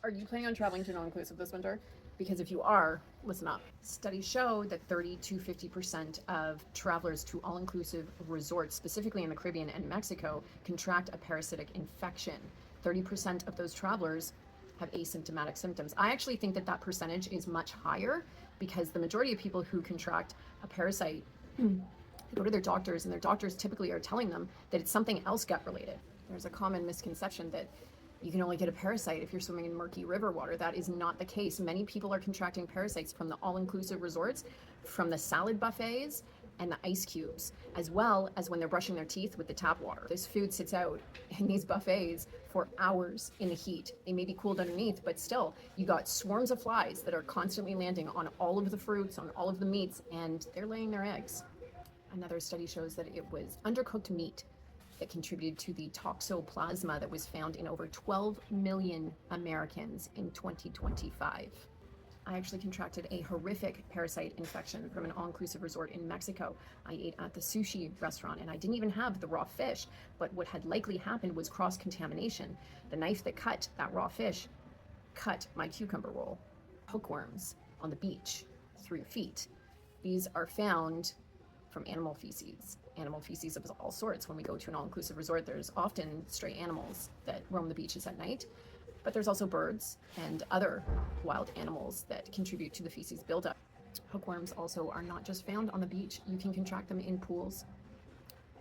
Are you planning on traveling to an all-inclusive this winter? Because if you are, listen up. Studies show that 30 to 50% of travelers to all-inclusive resorts, specifically in the Caribbean and Mexico, contract a parasitic infection. 30% of those travelers have asymptomatic symptoms. I actually think that that percentage is much higher because the majority of people who contract a parasite go to their doctors, and their doctors typically are telling them that it's something else gut related. There's a common misconception that you can only get a parasite if you're swimming in murky river water. That is not the case. Many people are contracting parasites from the all-inclusive resorts, from the salad buffets and the ice cubes, as well as when they're brushing their teeth with the tap water. This food sits out in these buffets for hours in the heat. They may be cooled underneath, but still, you got swarms of flies that are constantly landing on all of the fruits, on all of the meats, and they're laying their eggs. Another study shows that it was undercooked meat that contributed to the toxoplasma that was found in over 12 million Americans in 2025. I actually contracted a horrific parasite infection from an all-inclusive resort in Mexico. I ate at the sushi restaurant and I didn't even have the raw fish, but what had likely happened was cross-contamination. The knife that cut that raw fish cut my cucumber roll. Hookworms on the beach through your feet. These are found from animal feces of all sorts. When we go to an all-inclusive resort, there's often stray animals that roam the beaches at night, but there's also birds and other wild animals that contribute to the feces buildup. Hookworms also are not just found on the beach. You can contract them in pools,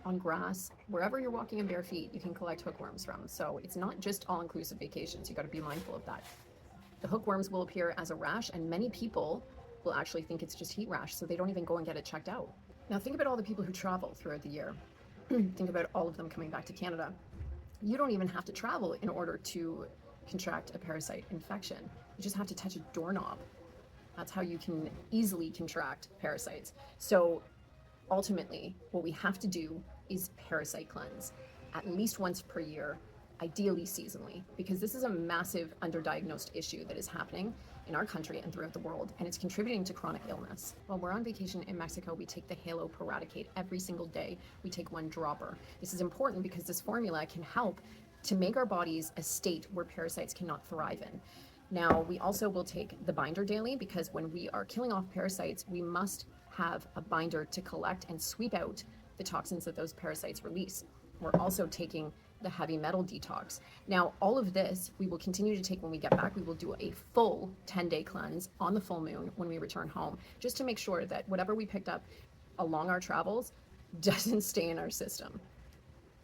on grass, wherever you're walking in bare feet, you can collect hookworms from. So it's not just all-inclusive vacations. You got to be mindful of that. The hookworms will appear as a rash, and many people will actually think it's just heat rash, so they don't even go and get it checked out. Now think about all the people who travel throughout the year. Think about all of them coming back to Canada. You don't even have to travel in order to contract a parasite infection. You just have to touch a doorknob. That's how you can easily contract parasites. So ultimately, what we have to do is parasite cleanse at least once per year, ideally seasonally, because this is a massive underdiagnosed issue that is happening in our country and throughout the world, and it's contributing to chronic illness. While we're on vacation in Mexico, we take the Halo Paradicate every single day. We take one dropper. This is important because this formula can help to make our bodies a state where parasites cannot thrive in. Now, we also will take the binder daily because when we are killing off parasites, we must have a binder to collect and sweep out the toxins that those parasites release. We're also taking the heavy metal detox. Now, all of this we will continue to take when we get back. We will do a full 10-day cleanse on the full moon when we return home, just to make sure that whatever we picked up along our travels doesn't stay in our system.